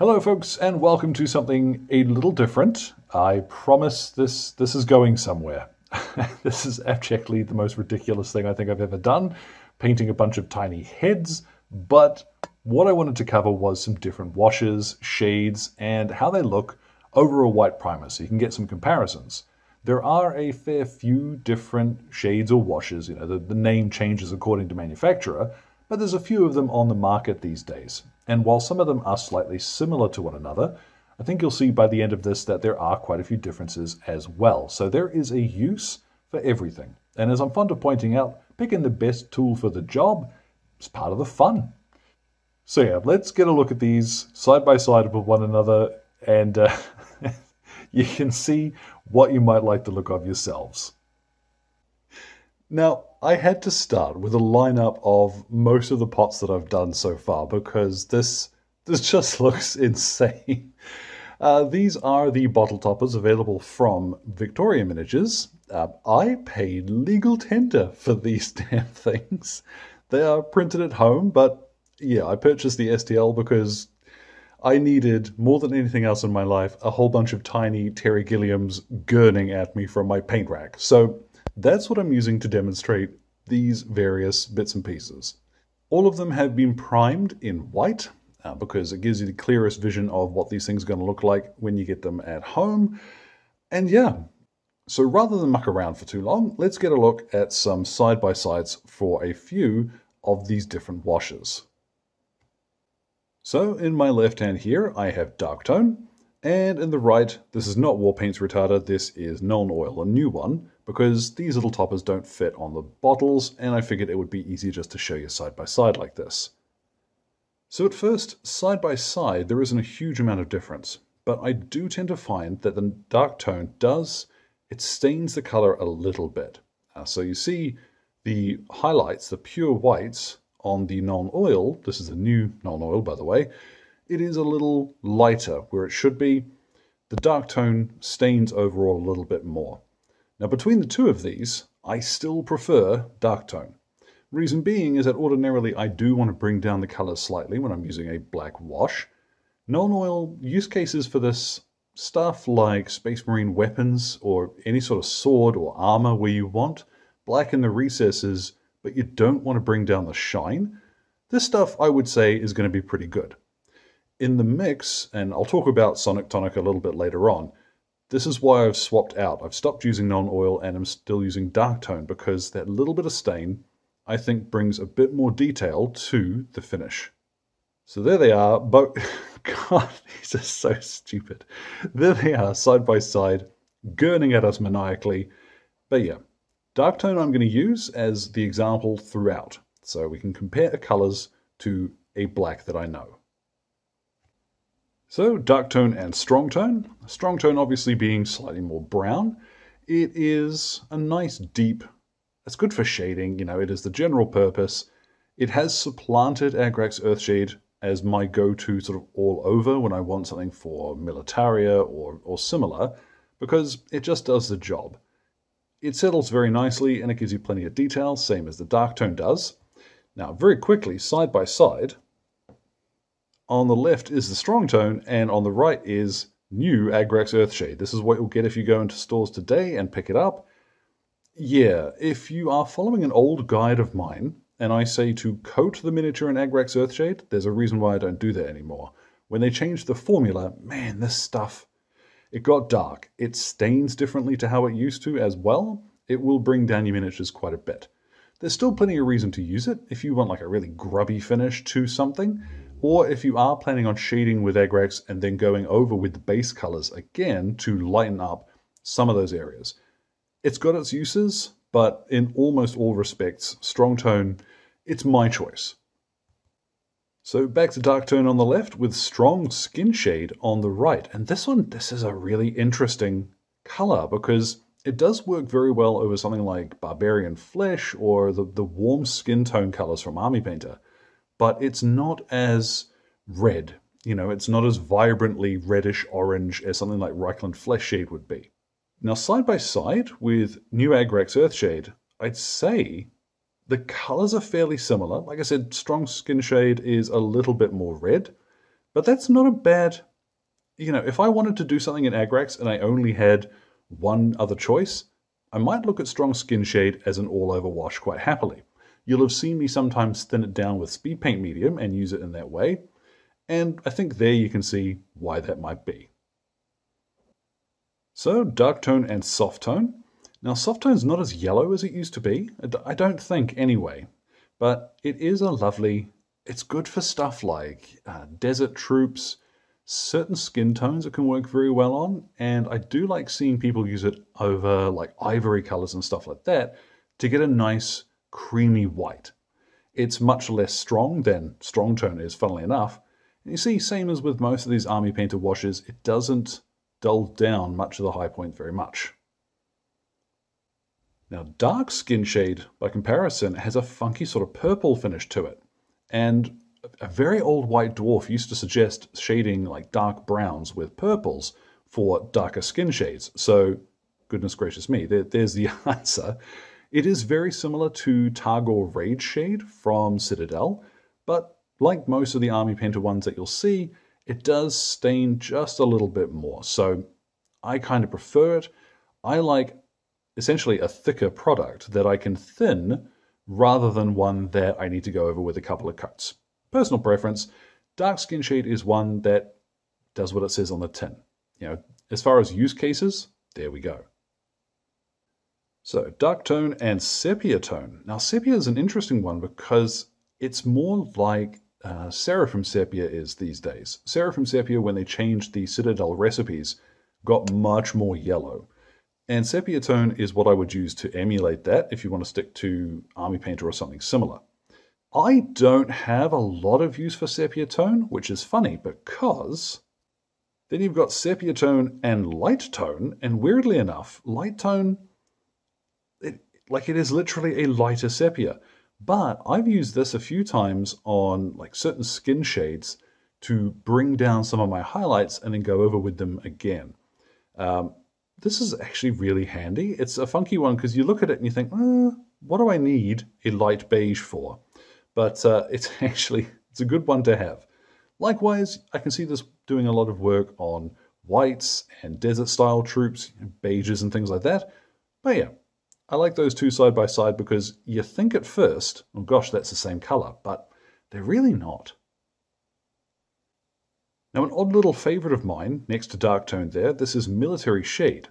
Hello folks, and welcome to something a little different. I promise this is going somewhere. This is abjectly the most ridiculous thing I think I've ever done, painting a bunch of tiny heads, but what I wanted to cover was some different washes, shades, and how they look over a white primer so you can get some comparisons. There are a fair few different shades or washes, the name changes according to manufacturer, but there's a few of them on the market these days. And while some of them are slightly similar to one another, I think you'll see by the end of this that there are quite a few differences as well. So there is a use for everything. And as I'm fond of pointing out, picking the best tool for the job is part of the fun. So yeah, let's get a look at these side by side with one another, and you can see what you might like the look of yourselves. Now, I had to start with a lineup of most of the pots that I've done so far because this just looks insane. These are the bottle toppers available from Victoria Miniatures. I paid legal tender for these damn things. They are printed at home, but yeah, I purchased the STL because I needed, more than anything else in my life, a whole bunch of tiny Terry Gilliams gurning at me from my paint rack. So that's what I'm using to demonstrate these various bits and pieces. All of them have been primed in white because it gives you the clearest vision of what these things are going to look like when you get them at home. And yeah, so rather than muck around for too long, let's get a look at some side-by-sides for a few of these different washes. So in my left hand here, I have dark tone. And in the right, this is not War Paints Retarder, this is Nuln Oil, a new one, because these little toppers don't fit on the bottles, and I figured it would be easier just to show you side by side like this. So at first, side by side, there isn't a huge amount of difference, but I do tend to find that the dark tone it stains the color a little bit. So you see the highlights, the pure whites on the Nuln Oil, this is a new Nuln Oil by the way, it is a little lighter where it should be. The dark tone stains overall a little bit more. Now between the two of these, I still prefer dark tone. Reason being is that ordinarily I do want to bring down the colors slightly when I'm using a black wash. Nuln Oil use cases for this stuff like Space Marine weapons or any sort of sword or armor where you want black in the recesses, but you don't want to bring down the shine. This stuff I would say is going to be pretty good. In the mix, and I'll talk about Sonic Tonic a little bit later on, this is why I've swapped out. I've stopped using Nuln Oil and I'm still using dark tone because that little bit of stain, I think, brings a bit more detail to the finish. So there they are, but God, these are so stupid. There they are, side by side, gurning at us maniacally. But yeah, dark tone I'm going to use as the example throughout, so we can compare the colors to a black that I know. So dark tone and strong tone. Strong tone obviously being slightly more brown. It is a nice deep, it's good for shading, it is the general purpose. It has supplanted Agrax Earthshade as my go-to sort of all over when I want something for Militaria or similar, because it just does the job. It settles very nicely and it gives you plenty of detail, same as the dark tone does. Now very quickly, side by side, on the left is the strong tone, and on the right is new Agrax Earthshade. This is what you'll get if you go into stores today and pick it up. Yeah, if you are following an old guide of mine, and I say to coat the miniature in Agrax Earthshade, there's a reason why I don't do that anymore. When they changed the formula, man, this stuff, it got dark. It stains differently to how it used to as well. It will bring down your miniatures quite a bit. There's still plenty of reason to use it if you want like a really grubby finish to something, or if you are planning on shading with Agrax and then going over with the base colors again to lighten up some of those areas. It's got its uses, but in almost all respects, strong tone, it's my choice. So back to dark tone on the left with strong skin shade on the right. And this is a really interesting color because it does work very well over something like Barbarian Flesh or the warm skin tone colors from Army Painter. But it's not as red, it's not as vibrantly reddish orange as something like Reichland Flesh Shade would be. Now side by side with new Agrax Earthshade, I'd say the colors are fairly similar. Like I said, strong skin shade is a little bit more red, But that's not a bad, if I wanted to do something in Agrax and I only had one other choice, I might look at Strong Skin Shade as an all-over wash quite happily. You'll have seen me sometimes thin it down with Speed Paint Medium and use it in that way, and I think there you can see why that might be. So, dark tone and soft tone. Now, soft tone's not as yellow as it used to be, I don't think anyway, but it is it's good for stuff like desert troops, certain skin tones it can work very well on, and I do like seeing people use it over like ivory colors and stuff like that to get a nice creamy white. It's much less strong than strong tone is, funnily enough. And you see, same as with most of these Army Painter washes, it doesn't dull down much of the high point very much. Now, dark skin shade, by comparison, has a funky sort of purple finish to it. And a very old white dwarf used to suggest shading like dark browns with purples for darker skin shades. So, goodness gracious me, there's the answer. It is very similar to Targor Rage Shade from Citadel, but like most of the Army Painter ones that you'll see, it does stain just a little bit more. So I kind of prefer it. I like essentially a thicker product that I can thin rather than one that I need to go over with a couple of coats. Personal preference, dark skin shade is one that does what it says on the tin. As far as use cases, there we go. So, dark tone and sepia tone. Now, sepia is an interesting one because it's more like Seraphim Sepia is these days. Seraphim Sepia, when they changed the Citadel recipes, got much more yellow. And sepia tone is what I would use to emulate that if you want to stick to Army Painter or something similar. I don't have a lot of use for sepia tone, which is funny because then you've got sepia tone and light tone, and weirdly enough, light tone, it is literally a lighter sepia. But I've used this a few times on like certain skin shades to bring down some of my highlights and then go over with them again. This is actually really handy. It's a funky one because you look at it and you think, what do I need a light beige for? But it's a good one to have. Likewise, I can see this doing a lot of work on whites and desert style troops, beiges and things like that. But yeah, I like those two side by side because you think at first, oh gosh, that's the same color, but they're really not. Now, an odd little favorite of mine, next to dark tone there, this is Military Shade.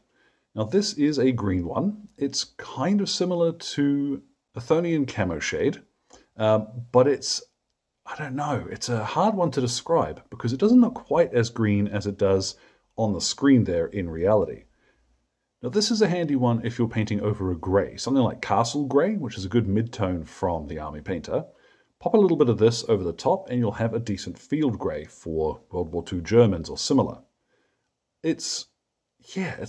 Now, this is a green one. It's kind of similar to Athonian Camo Shade, but I don't know, it's a hard one to describe because it doesn't look quite as green as it does on the screen there in reality. Now, this is a handy one if you're painting over a grey, something like Castle Grey, which is a good mid-tone from the Army Painter. Pop a little bit of this over the top and you'll have a decent field grey for World War II Germans or similar. It's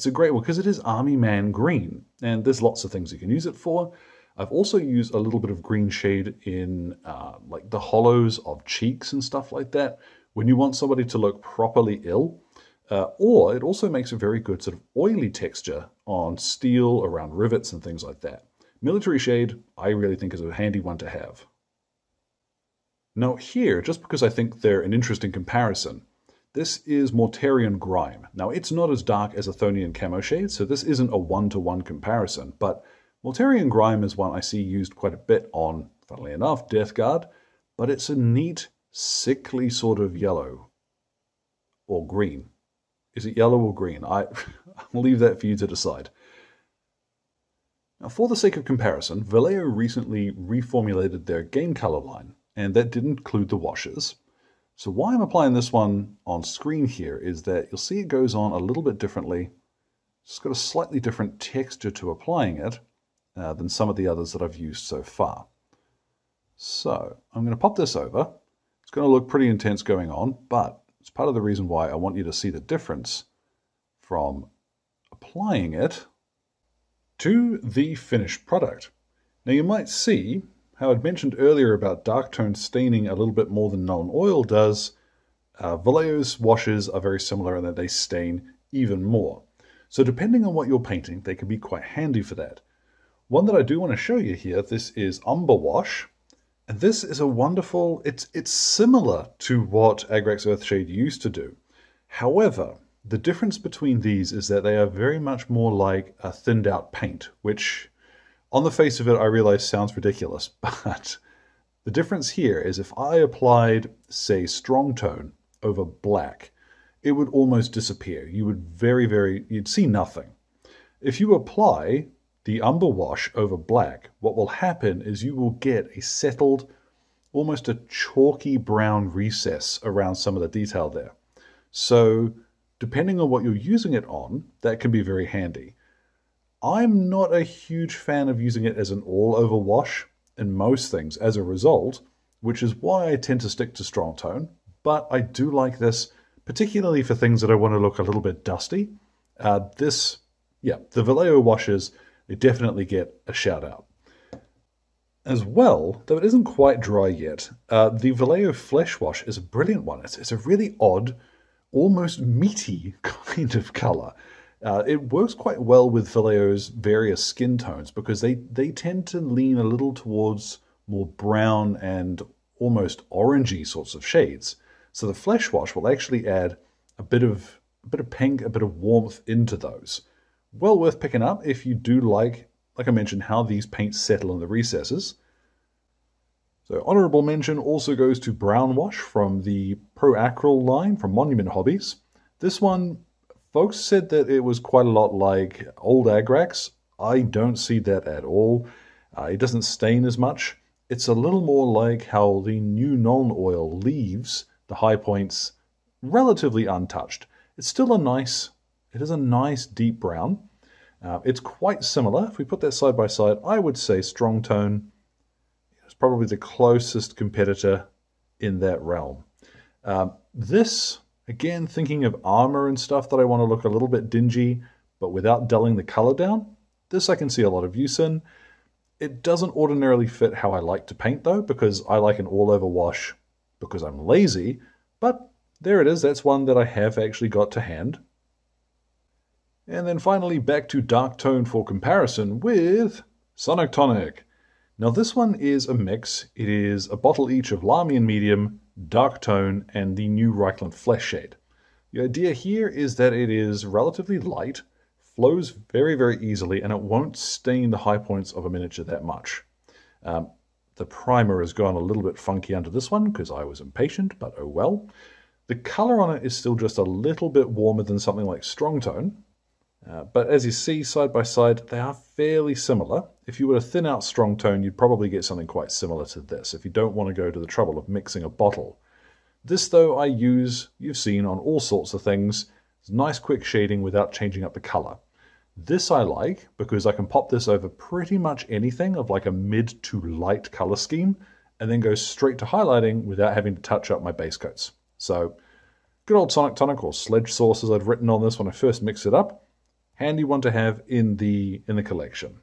a great one because it is Army Man green, and there's lots of things you can use it for. I've also used a little bit of green shade in like the hollows of cheeks and stuff like that when you want somebody to look properly ill. Or it also makes a very good sort of oily texture on steel, around rivets and things like that. Military Shade, I really think is a handy one to have. Now here, just because I think they're an interesting comparison, this is Mortarion Grime. Now it's not as dark as Athonian Camo Shade, so this isn't a one-to-one comparison, but Mortarion Grime is one I see used quite a bit on, funnily enough, Death Guard, but it's a neat, sickly sort of yellow or green. Is it yellow or green? I'll leave that for you to decide. Now, for the sake of comparison, Vallejo recently reformulated their game color line, and that didn't include the washes. So why I'm applying this one on screen here is that you'll see it goes on a little bit differently. It's got a slightly different texture to applying it than some of the others that I've used so far. So I'm going to pop this over. It's going to look pretty intense going on, but it's part of the reason why I want you to see the difference from applying it to the finished product. Now you might see how I'd mentioned earlier about dark tone staining a little bit more than Nuln Oil does. Vallejo's washes are very similar in that they stain even more. So depending on what you're painting, they can be quite handy for that. One that I do want to show you here, this is Umber Wash. And this is a wonderful, it's similar to what Agrax Earthshade used to do. However, the difference between these is that they are very much more like a thinned out paint, which on the face of it I realize sounds ridiculous, but the difference here is if I applied, say, strong tone over black, it would almost disappear. You would you'd see nothing. If you apply the umber wash over black, what will happen is you will get a settled, almost a chalky brown recess around some of the detail there. So depending on what you're using it on, that can be very handy. I'm not a huge fan of using it as an all-over wash in most things as a result, which is why I tend to stick to strong tone, but I do like this, particularly for things that I want to look a little bit dusty. The Vallejo washes, they definitely get a shout out. As well, though it isn't quite dry yet, the Vallejo Flesh Wash is a brilliant one. It's a really odd, almost meaty kind of color. It works quite well with Vallejo's various skin tones because they tend to lean a little towards more brown and almost orangey sorts of shades. So the Flesh Wash will actually add a bit of pink, a bit of warmth into those. Well worth picking up if you do like I mentioned, how these paints settle in the recesses. So honorable mention also goes to Brown Wash from the Pro Acryl line from Monument Hobbies. This one, folks said that it was quite a lot like old Agrax. I don't see that at all. It doesn't stain as much. It's a little more like how the new Nuln oil leaves the high points relatively untouched. It's still it is a nice deep brown. It's quite similar. If we put that side by side, I would say Strong Tone is probably the closest competitor in that realm. This, again, thinking of armor and stuff that I want to look a little bit dingy, but without dulling the color down, this I can see a lot of use in. It doesn't ordinarily fit how I like to paint, though, because I like an all-over wash because I'm lazy, but there it is. That's one that I have actually got to hand. And then finally back to Dark Tone for comparison with Sonic Tonic. Now this one is a mix. It is a bottle each of Lahmian Medium, Dark Tone, and the new Reikland Flesh Shade. The idea here is that it is relatively light, flows very, very easily, and it won't stain the high points of a miniature that much. The primer has gone a little bit funky under this one because I was impatient, but oh well. The color on it is still just a little bit warmer than something like Strong Tone. But as you see, side by side, they are fairly similar. If you were to thin out Strong Tone, you'd probably get something quite similar to this, if you don't want to go to the trouble of mixing a bottle. This, though, I use, you've seen, on all sorts of things. It's nice quick shading without changing up the color. This I like, because I can pop this over pretty much anything of like a mid to light color scheme, and then go straight to highlighting without having to touch up my base coats. So, good old Sonic Tonic, or Sledge Sauce as I'd written on this when I first mixed it up. Handy one to have in the collection.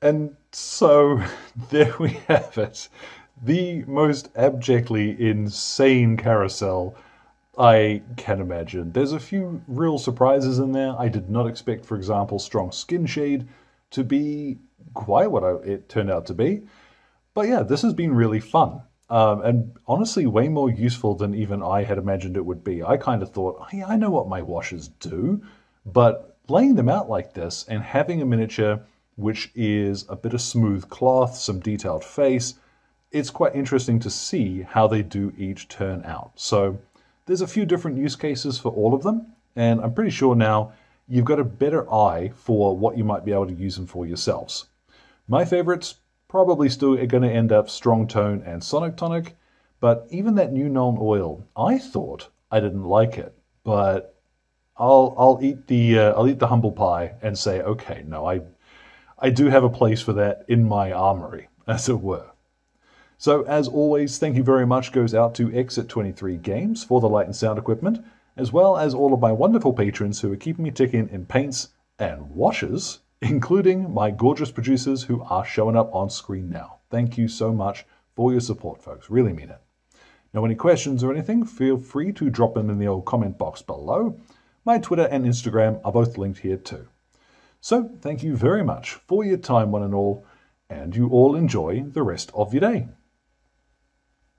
And so there we have it. The most abjectly insane carousel I can imagine. There's a few real surprises in there. I did not expect, for example, Strong Skin Shade to be quite what it turned out to be. But yeah, this has been really fun. And honestly, way more useful than even I had imagined it would be. I kind of thought, hey, I know what my washes do, but laying them out like this and having a miniature which is a bit of smooth cloth, some detailed face, it's quite interesting to see how they do each turn out. So there's a few different use cases for all of them, and I'm pretty sure now you've got a better eye for what you might be able to use them for yourselves. My favorites probably still are going to end up Strong Tone and Sonic Tonic, but even that new Nuln oil, I thought I didn't like it, but I'll eat the humble pie and say, okay, no, I do have a place for that in my armory, as it were. So as always, thank you very much goes out to Exit 23 Games for the light and sound equipment, as well as all of my wonderful patrons who are keeping me ticking in paints and washes, including my gorgeous producers who are showing up on screen now. Thank you so much for your support, folks. Really mean it. Now, any questions or anything, feel free to drop them in the old comment box below. My Twitter and Instagram are both linked here too. So, thank you very much for your time, one and all, and you all enjoy the rest of your day.